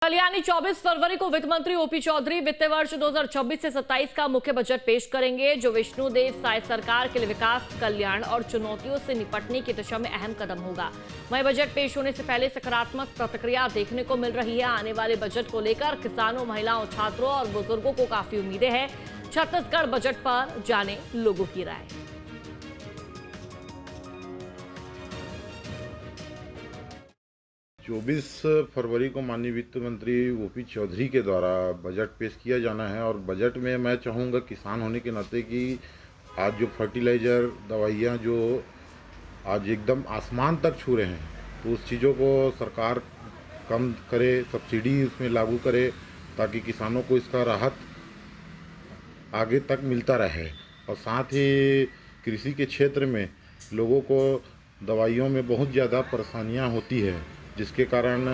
कल यानी 24 फरवरी को वित्त मंत्री ओपी चौधरी वित्त वर्ष 2026 से 27 का मुख्य बजट पेश करेंगे, जो विष्णुदेव साय सरकार के लिए विकास, कल्याण और चुनौतियों से निपटने की दिशा में अहम कदम होगा। वहीं बजट पेश होने से पहले सकारात्मक प्रतिक्रिया देखने को मिल रही है। आने वाले बजट को लेकर किसानों, महिलाओं, छात्रों और बुजुर्गों को काफी उम्मीदें हैं। छत्तीसगढ़ बजट पर जाने लोगों की राय। 24 फरवरी को माननीय वित्त मंत्री ओपी चौधरी के द्वारा बजट पेश किया जाना है और बजट में मैं चाहूँगा किसान होने के नाते कि आज जो फर्टिलाइज़र, दवाइयाँ जो आज एकदम आसमान तक छू रहे हैं, तो उस चीज़ों को सरकार कम करे, सब्सिडी उसमें लागू करे ताकि किसानों को इसका राहत आगे तक मिलता रहे। और साथ ही कृषि के क्षेत्र में लोगों को दवाइयों में बहुत ज़्यादा परेशानियाँ होती है, जिसके कारण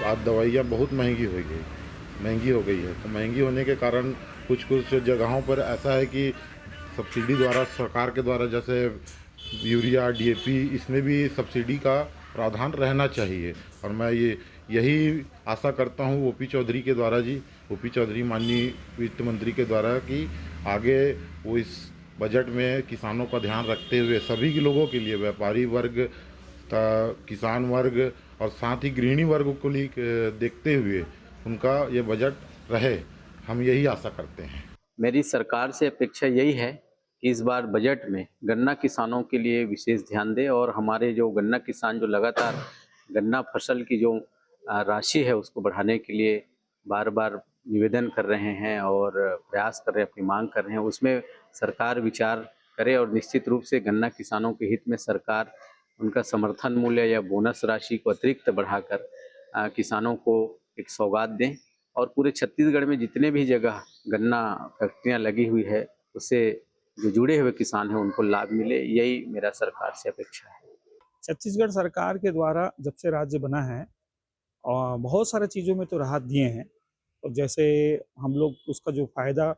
आज दवाइयाँ बहुत महंगी हो गई है। तो महंगी होने के कारण कुछ जगहों पर ऐसा है कि सब्सिडी द्वारा, सरकार के द्वारा, जैसे यूरिया, डीएपी, इसमें भी सब्सिडी का प्रावधान रहना चाहिए। और मैं यही आशा करता हूँ ओपी चौधरी माननीय वित्त मंत्री के द्वारा कि आगे वो इस बजट में किसानों का ध्यान रखते हुए सभी लोगों के लिए, व्यापारी वर्ग, किसान वर्ग और साथ ही गृहिणी वर्ग को देखते हुए उनका ये बजट रहे, हम यही आशा करते हैं। मेरी सरकार से अपेक्षा यही है कि इस बार बजट में गन्ना किसानों के लिए विशेष ध्यान दे और हमारे जो गन्ना किसान जो लगातार गन्ना फसल की जो राशि है उसको बढ़ाने के लिए बार बार निवेदन कर रहे हैं और प्रयास कर रहे हैं, अपनी मांग कर रहे हैं, उसमें सरकार विचार करे और निश्चित रूप से गन्ना किसानों के हित में सरकार उनका समर्थन मूल्य या बोनस राशि को अतिरिक्त बढ़ाकर किसानों को एक सौगात दें और पूरे छत्तीसगढ़ में जितने भी जगह गन्ना फैक्ट्रियां लगी हुई है उससे जो जुड़े हुए किसान हैं उनको लाभ मिले, यही मेरा सरकार से अपेक्षा है। छत्तीसगढ़ सरकार के द्वारा जब से राज्य बना है और बहुत सारे चीज़ों में तो राहत दिए हैं, तो जैसे हम लोग उसका जो फ़ायदा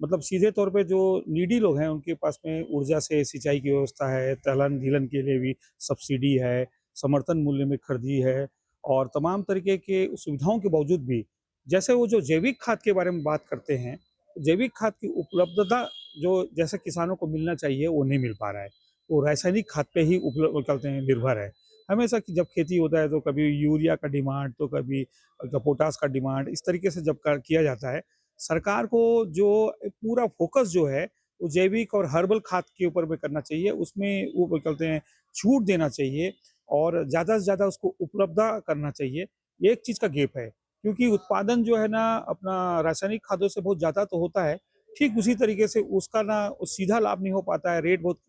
मतलब सीधे तौर पे जो नीडी लोग हैं उनके पास में ऊर्जा से सिंचाई की व्यवस्था है, दलहन ढीलन के लिए भी सब्सिडी है, समर्थन मूल्य में खरीदी है और तमाम तरीके के सुविधाओं के बावजूद भी जैसे वो जो जैविक खाद के बारे में बात करते हैं, जैविक खाद की उपलब्धता जो जैसे किसानों को मिलना चाहिए वो नहीं मिल पा रहा है। वो रासायनिक खाद पे ही उपलब्ध करते हैं, निर्भर है। हमेशा कि जब खेती होता है तो कभी यूरिया का डिमांड, तो कभी पोटास का डिमांड, इस तरीके से जब किया जाता है, सरकार को जो पूरा फोकस जो है वो जैविक और हर्बल खाद के ऊपर में करना चाहिए। उसमें वो कहते हैं छूट देना चाहिए और ज़्यादा से ज़्यादा उसको उपलब्ध करना चाहिए। ये एक चीज़ का गैप है, क्योंकि उत्पादन जो है ना अपना रासायनिक खादों से बहुत ज़्यादा तो होता है, ठीक उसी तरीके से उसका ना सीधा लाभ नहीं हो पाता है, रेट बहुत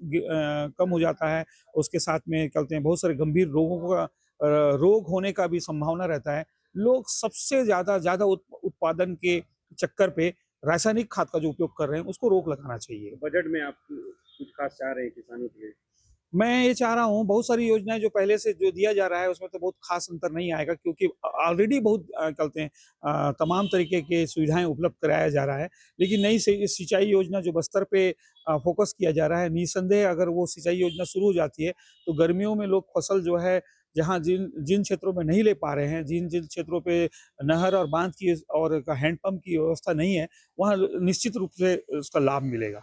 कम हो जाता है। उसके साथ में कहते हैं बहुत सारे गंभीर रोगों का रोग होने का भी संभावना रहता है। लोग सबसे ज़्यादा उत्पादन के चक्कर पे रासायनिक खाद का जो उपयोग कर रहे हैं उसको रोक लगाना चाहिए। बजट में आप कुछ खास चाह रहे हैं किसानों के लिए? मैं ये चाह रहा हूँ बहुत सारी योजनाएं जो पहले से जो दिया जा रहा है उसमें तो बहुत खास अंतर नहीं आएगा, क्योंकि ऑलरेडी बहुत कहते हैं तमाम तरीके के सुविधाएं उपलब्ध कराया जा रहा है। लेकिन नई सिंचाई योजना जो बस्तर पे फोकस किया जा रहा है, निसंदेह अगर वो सिंचाई योजना शुरू हो जाती है तो गर्मियों में लोग फसल जो है जहाँ जिन क्षेत्रों में नहीं ले पा रहे हैं, जिन क्षेत्रों पे नहर और बांध की और हैंडपंप की व्यवस्था नहीं है, वहाँ निश्चित रूप से उसका लाभ मिलेगा।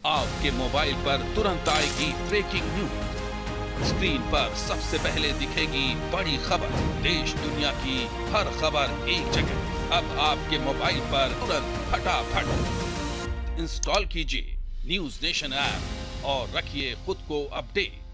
आपके मोबाइल पर तुरंत आएगी ब्रेकिंग न्यूज। स्क्रीन पर सबसे पहले दिखेगी बड़ी खबर, देश दुनिया की हर खबर एक जगह। अब आपके मोबाइल पर तुरंत फटाफट इंस्टॉल कीजिए न्यूज नेशन ऐप और रखिए खुद को अपडेट।